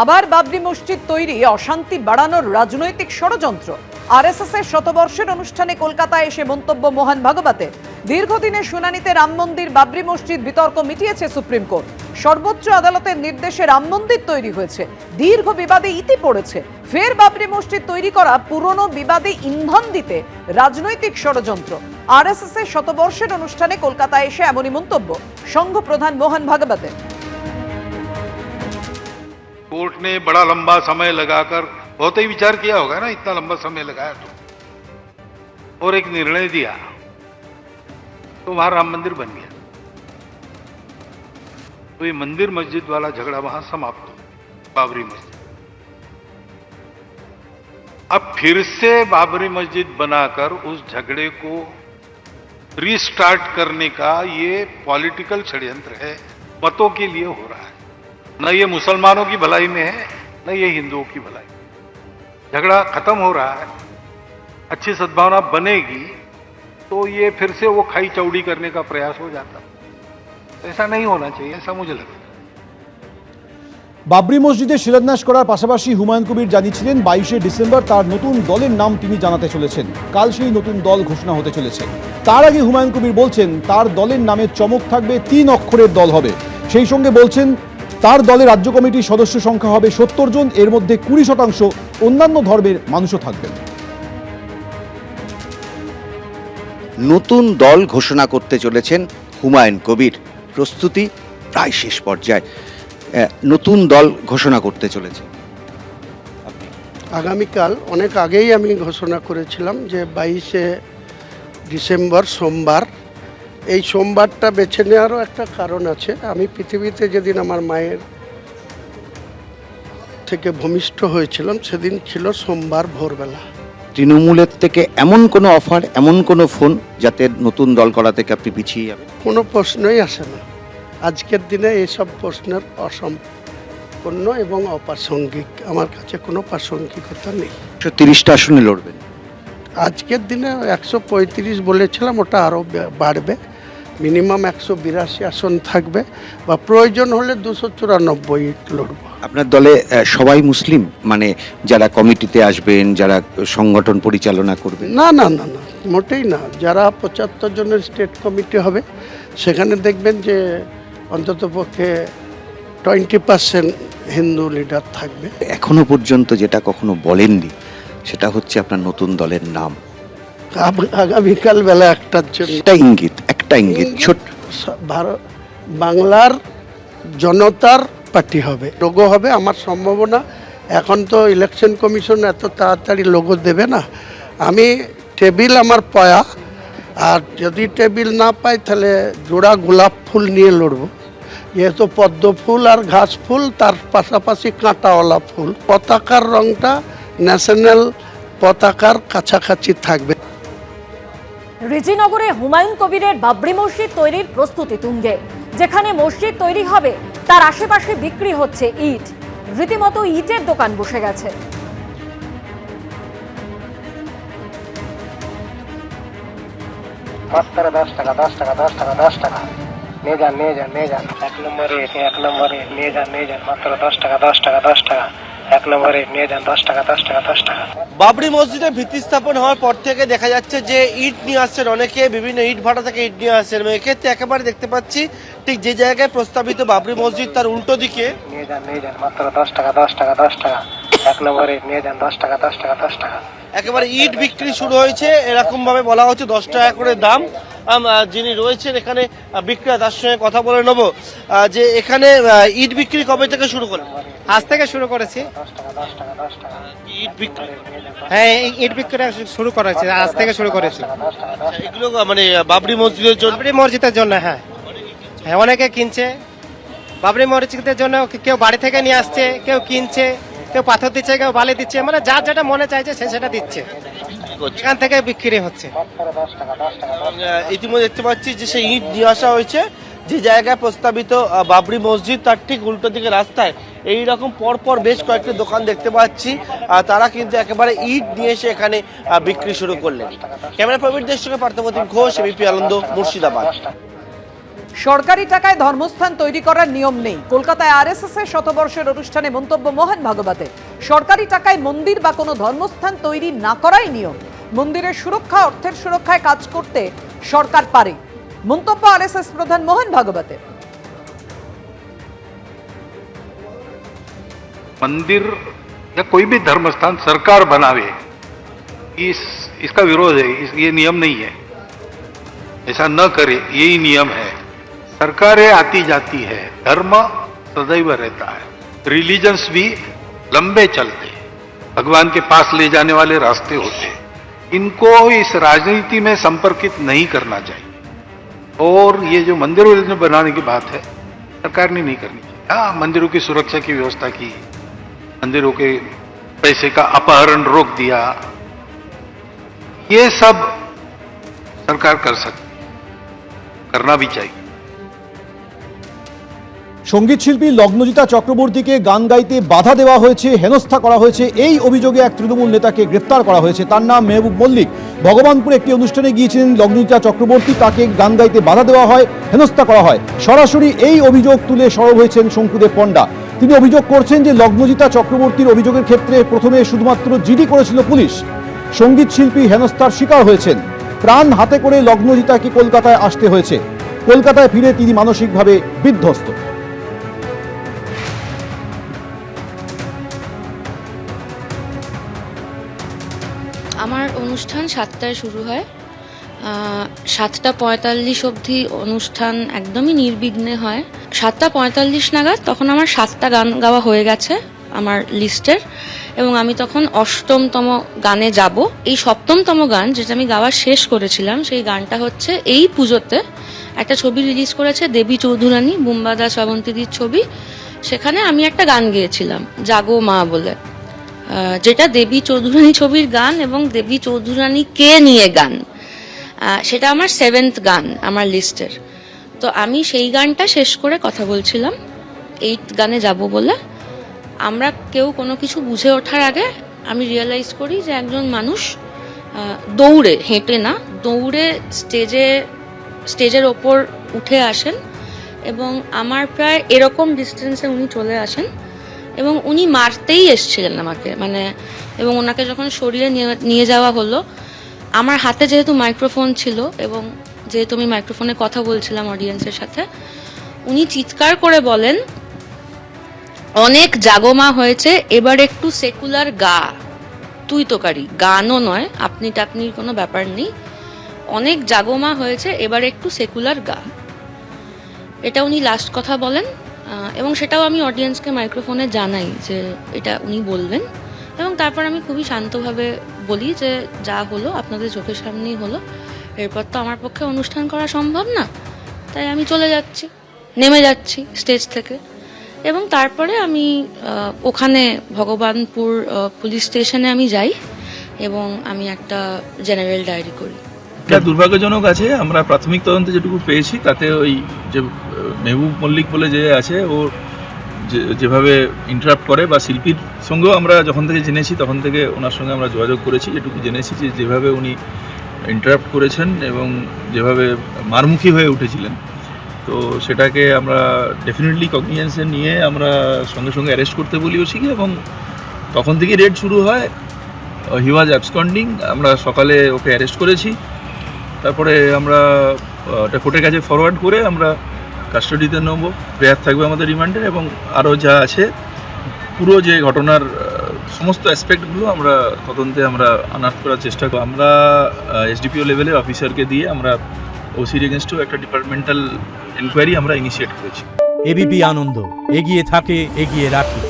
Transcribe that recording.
আবার বাবরি মসজিদ তৈরি অশান্তি বাড়ানোর রাজনৈতিক ষড়যন্ত্র। আরএসএস এর শতবর্ষের অনুষ্ঠানে কলকাতায় এসে মন্তব্য মোহন ভাগবতের। দীর্ঘদিনের শুনানিতে রাম মন্দির বাবরি মসজিদ বিতর্ক মিটিয়েছে সুপ্রিম কোর্ট। সর্বোচ্চ আদালতের নির্দেশে রাম মন্দির তৈরি হয়েছে, দীর্ঘ বিবাদে ইতি পড়েছে। ফের বাবরি মসজিদ তৈরি করা পুরনো বিবাদে ইন্ধন দিতে রাজনৈতিক ষড়যন্ত্র। আরএসএস এর শতবর্ষের অনুষ্ঠানে কলকাতায় এসে এমনই মন্তব্য সংঘ প্রধান মোহন ভাগবতের। कोर्ट ने बड़ा लंबा समय लगाकर बहुत ही विचार किया होगा ना, इतना लंबा समय लगाया तो, और एक निर्णय दिया तो वहां राम मंदिर बन गया। तो ये मंदिर मस्जिद वाला झगड़ा वहां समाप्त हो, बाबरी मस्जिद। अब फिर से बाबरी मस्जिद बनाकर उस झगड़े को रीस्टार्ट करने का ये पॉलिटिकल षड्यंत्र है, मतों के लिए हो रहा है। न ये मुसलमानों की भलाई में है, न ये हिंदुओं की भलाई। झगड़ा खत्म हो रहा है, अच्छी सद्भावना बनेगी तो ये फिर से वो खाई चौड़ी करने का प्रयास हो जाता। तो ऐसा नहीं होना चाहिए, ऐसा मुझे लगता है। বাবরি মসজিদে শিলান্যাস করার পাশাপাশি হুমায়ুন কবির জানিয়েছিলেন 22শে ডিসেম্বর তার নতুন দলের নাম তিনি জানাতে চলেছেন। কাল সেই নতুন দল ঘোষণা হতে চলেছে। তার আগে হুমায়ুন কবির বলছেন তার দলের নামে চমক থাকবে, 3 অক্ষরের দল হবে। সেই সঙ্গে বলছেন তার দলের রাজ্য কমিটির সদস্য সংখ্যা হবে 70 জন, এর মধ্যে 20% অন্যান্য ধর্মের মানুষও থাকবেন। নতুন দল ঘোষণা করতে চলেছেন হুমায়ুন কবির। প্রস্তুতি প্রায় শেষ পর্যায়ে। নতুন দল ঘোষণা করতে চলেছে আগামীকাল। অনেক আগেই আমি ঘোষণা করেছিলাম যে 22শে ডিসেম্বর সোমবার। এই সোমবারটা বেছে নেওয়ারও একটা কারণ আছে। আমি পৃথিবীতে যেদিন আমার মায়ের থেকে ভূমিষ্ঠ হয়েছিলাম সেদিন ছিল সোমবার ভোরবেলা। তৃণমূলের থেকে এমন কোনো অফার, এমন কোনো ফোন যাতে নতুন দল করা থেকে আপনি পিছিয়ে যাবেন? কোনো প্রশ্নই আসে না। আজকের দিনে এইসব প্রশ্নের অসম্পূর্ণ এবং অপ্রাসঙ্গিক। আমার কাছে কোনো প্রাসঙ্গিকতা নেই। 30টা আসনে লড়বেন আজকের দিনে 135 বলেছিলাম, ওটা আরও বাড়বে। মিনিমাম 182 আসন থাকবে, বা প্রয়োজন হলে 294 লড়ব। আপনার দলে সবাই মুসলিম, মানে যারা কমিটিতে আসবেন, যারা সংগঠন পরিচালনা করবেন? না না না না, মোটেই না। যারা 75 জনের স্টেট কমিটি হবে সেখানে দেখবেন যে অন্ততপক্ষে 20% হিন্দু লিডার থাকবে। এখনো পর্যন্ত যেটা কখনো বলেননি সেটা হচ্ছে আপনার নতুন দলের নাম। আগামীকাল বেলা 1টার জন্য একটা ইঙ্গিত ছোট্ট। ভারত বাংলার জনতার পার্টি হবে, লোগো হবে। আমার সম্ভাবনা, এখন তো ইলেকশন কমিশন এত তাড়াতাড়ি লোগো দেবে না। আমি টেবিল আমার পয়া, আর যদি টেবিল না পাই তাহলে জোড়া গোলাপ ফুল নিয়ে লড়বো। যেহেতু পদ্ম ফুল আর ঘাস ফুল, তার পাশাপাশি কাঁটাওয়ালা ফুল। পতাকার রংটা ন্যাশনাল পতাকার কাছাকাছি থাকবে। রিজিনগরে হুমায়ুন কবিরের বাবরি মসজিদ তৈরির প্রস্তুতি তুঙ্গে। যেখানে মসজিদ তৈরি হবে তার আশেপাশে বিক্রি হচ্ছে ইট। রীতিমতো ইটের দোকান বসে গেছে। মাত্র 10 টাকা 10 টাকা 10 টাকা 10 টাকা নিয়ে যান নিয়ে যান নিয়ে যান। 1 নম্বরে নিয়ে যান নিয়ে যান। মাত্র 10 টাকা 10 টাকা 10 টাকা 1 নম্বরে নিয়ে যান। 10 টাকা 10 টাকা 10 টাকা। বাবরি মসজিদের ভিত্তি স্থাপন হওয়ার পর থেকে দেখা যাচ্ছে যে ইট নিয়ে আসছেন অনেকে, বিভিন্ন ইট ভাটা থেকে ইট নিয়ে আসছেন। এক্ষেত্রে একেবারে দেখতে পাচ্ছি ঠিক যে জায়গায় প্রস্তাবিত বাবরি মসজিদ তার উল্টো দিকে নিয়ে যান মাত্র 10 টাকা 10 টাকা 10 টাকা 1 নম্বরে নিয়ে যান। 10 টাকা 10 টাকা 10 টাকা। একেবারে ইট বিক্রি শুরু হয়েছে। এরকম ভাবে বলা হচ্ছে 10 টাকা করে দাম। যিনি রয়েছেন এখানে বিক্রেতা, তার সঙ্গে কথা বলে নেব যে এখানে ইট বিক্রি কবে থেকে শুরু করে? আজ থেকে শুরু করেছি। 10 টাকা 10 টাকা 10 টাকা ইট বিক্রি, হ্যাঁ ইট বিক্রি শুরু করেছে, আজ থেকে শুরু করেছি। এগুলো মানে বাবরি মসজিদের জন্য? বাবরি মসজিদের জন্য, হ্যাঁ হ্যাঁ অনেকে কিনছে। বাবরি মসজিদের জন্য কেউ বাড়ি থেকে নিয়ে আসছে, কেউ কিনছে, কেউ পাথর দিচ্ছে, কেউ বালি দিচ্ছে, মানে যার যেটা মনে চাইছে সে সেটা দিচ্ছে। এখান থেকে বিক্রি হচ্ছে। ইতিমধ্যে দেখতে পাচ্ছি যে সেই ইট নিয়ে আসা হয়েছে যে জায়গায় প্রস্তাবিত বাবরি মসজিদ, তার ঠিক উল্টো দিকে রাস্তায় এইরকম পরপর বেশ কয়েকটি দোকান দেখতে পাচ্ছি। তারা কিন্তু একেবারে ইট নিয়ে এসে এখানে বিক্রি শুরু করলেন। ক্যামেরা প্রবীরদের সঙ্গে পার্থপ্রতিম ঘোষ, এবিপি আনন্দ, মুর্শিদাবাদ। সরকারি টাকায় ধর্মস্থান তৈরি করার নিয়ম নেই। কলকাতায় আরএসএস এর শতবর্ষের অনুষ্ঠানে মন্তব্য মোহন ভাগবতের। সরকারি টাকায় মন্দির বা কোনো ধর্মস্থান তৈরি না করাই নিয়ম। মন্দিরের সুরক্ষা, অর্থের সুরক্ষায় কাজ করতে সরকার পারে, মন্তব্য আরএসএস প্রধান মোহন ভাগবতের। मंदिर या कोई भी धर्म स्थान सरकार बनावे, इसका विरोध है। ये नियम नहीं है, ऐसा न करे, यही नियम है। सरकारें आती जाती है, धर्म सदैव रहता है। रिलीजन्स भी लंबे चलते, भगवान के पास ले जाने वाले रास्ते होते, इनको इस राजनीति में संपर्कित नहीं करना चाहिए। और ये जो मंदिर बनाने की बात है, सरकार ने नहीं करनी चाहिए। हाँ, मंदिरों की सुरक्षा की व्यवस्था की, मंदिरों के पैसे का अपहरण रोक दिया, ये सब सरकार कर सकती, करना भी चाहिए। সঙ্গীত শিল্পী লগ্নজিতা চক্রবর্তীকে গান গাইতে বাধা দেওয়া হয়েছে, হেনস্থা করা হয়েছে। এই অভিযোগে এক তৃণমূল নেতাকে গ্রেফতার করা হয়েছে। তার নাম মেহবুব মল্লিক। ভগবানপুরে একটি অনুষ্ঠানে গিয়েছিলেন লগ্নজিতা চক্রবর্তী, তাকে গান গাইতে বাধা দেওয়া হয়, হেনস্থা করা হয়। সরাসরি এই অভিযোগ তুলে সরব হয়েছেন শঙ্কুদেব পণ্ডা। তিনি অভিযোগ করছেন যে লগ্নজিতা চক্রবর্তীর অভিযোগের ক্ষেত্রে প্রথমে শুধুমাত্র জিডি করেছিল পুলিশ। সঙ্গীত শিল্পী হেনস্থার শিকার হয়েছেন। প্রাণ হাতে করে লগ্নজিতাকে কলকাতায় আসতে হয়েছে। কলকাতায় ফিরে তিনি মানসিকভাবে বিধ্বস্ত। আমার অনুষ্ঠান 7টায় শুরু হয়, 7:45 অবধি অনুষ্ঠান একদমই নির্বিঘ্নে হয়। 7:45 নাগাদ তখন আমার 7টা গান গাওয়া হয়ে গেছে আমার লিস্টের, এবং আমি তখন 8তম গানে যাব। এই 7তম গান যেটা আমি গাওয়া শেষ করেছিলাম, সেই গানটা হচ্ছে এই পুজোতে একটা ছবি রিলিজ করেছে দেবী চৌধুরানী, বুম্বাদা শ্রাবন্তীদির ছবি। সেখানে আমি একটা গান গেয়েছিলাম জাগো মা বলে, যেটা দেবী চৌধুরানী ছবির গান এবং দেবী চৌধুরানীকে নিয়ে গান। সেটা আমার 7th গান আমার লিস্টের। তো আমি সেই গানটা শেষ করে কথা বলছিলাম 8th গানে যাব বলে। আমরা কেউ কোনো কিছু বুঝে ওঠার আগে আমি রিয়েলাইজ করি যে একজন মানুষ দৌড়ে, হেঁটে না, দৌড়ে স্টেজের ওপর উঠে আসেন এবং আমার প্রায় এরকম ডিস্টেন্সে উনি চলে আসেন এবং উনি মারতেই এসেছিলেন আমাকে, মানে, এবং ওনাকে যখন সরিয়ে নিয়ে যাওয়া হলো, আমার হাতে যেহেতু মাইক্রোফোন ছিল এবং যেহেতু আমি মাইক্রোফোনে কথা বলছিলাম অডিয়েন্সের সাথে, উনি চিৎকার করে বলেন, অনেক জাগমা হয়েছে, এবার একটু সেকুলার গা। তুই তোকারি, গানও নয়, আপনি টাপনির কোনো ব্যাপার নেই, অনেক জাগমা হয়েছে, এবার একটু সেকুলার গা। এটা উনি লাস্ট কথা বলেন এবং সেটাও আমি অডিয়েন্সকে মাইক্রোফোনে জানাই যে এটা উনি বলবেন। এবং তারপর আমি খুবই শান্তভাবে বলি যে যা হলো আপনাদের চোখের সামনেই হলো, এরপর তো আমার পক্ষে অনুষ্ঠান করা সম্ভব না, তাই আমি চলে যাচ্ছি, নেমে যাচ্ছি স্টেজ থেকে। এবং তারপরে আমি ওখানে ভগবানপুর পুলিশ স্টেশনে আমি যাই এবং আমি একটা জেনারেল ডায়েরি করি। এটা দুর্ভাগ্যজনক আছে। আমরা প্রাথমিক তদন্তে যেটুকু পেয়েছি তাতে ওই যে মেহবুব মল্লিক বলে যে আছে, ও যেভাবে ইন্টারাপ্ট করে, বা শিল্পীর সঙ্গেও আমরা যখন থেকে জেনেছি তখন থেকে ওনার সঙ্গে আমরা যোগাযোগ করেছি, যেটুকু জেনেছি যে যেভাবে উনি ইন্টারাপ্ট করেছেন এবং যেভাবে মারমুখী হয়ে উঠেছিলেন, তো সেটাকে আমরা ডেফিনেটলি কগনিজেন্সে নিয়ে আমরা সঙ্গে সঙ্গে অ্যারেস্ট করতে বলিয়েছি এবং তখন থেকেই রেড শুরু হয়। হি ওয়াজ অ্যাবসকন্ডিং, আমরা সকালে ওকে অ্যারেস্ট করেছি, তারপরে আমরা ওটা কোর্টের কাছে ফরওয়ার্ড করে আমরা কাস্টাডিতে নেব, প্রেয়ার থাকবে আমাদের রিমান্ডে, এবং আরও যা আছে পুরো যে ঘটনার সমস্ত অ্যাসপেক্টগুলো আমরা তদন্তে আমরা আনার্থ করার চেষ্টা করি। আমরা এসডিপিও লেভেলের অফিসারকে দিয়ে আমরা ওসির এগেনস্টেও একটা ডিপার্টমেন্টাল এনকোয়ারি আমরা ইনিশিয়েট করেছি। এবিপি আনন্দ, এগিয়ে থাকে, এগিয়ে রাখি।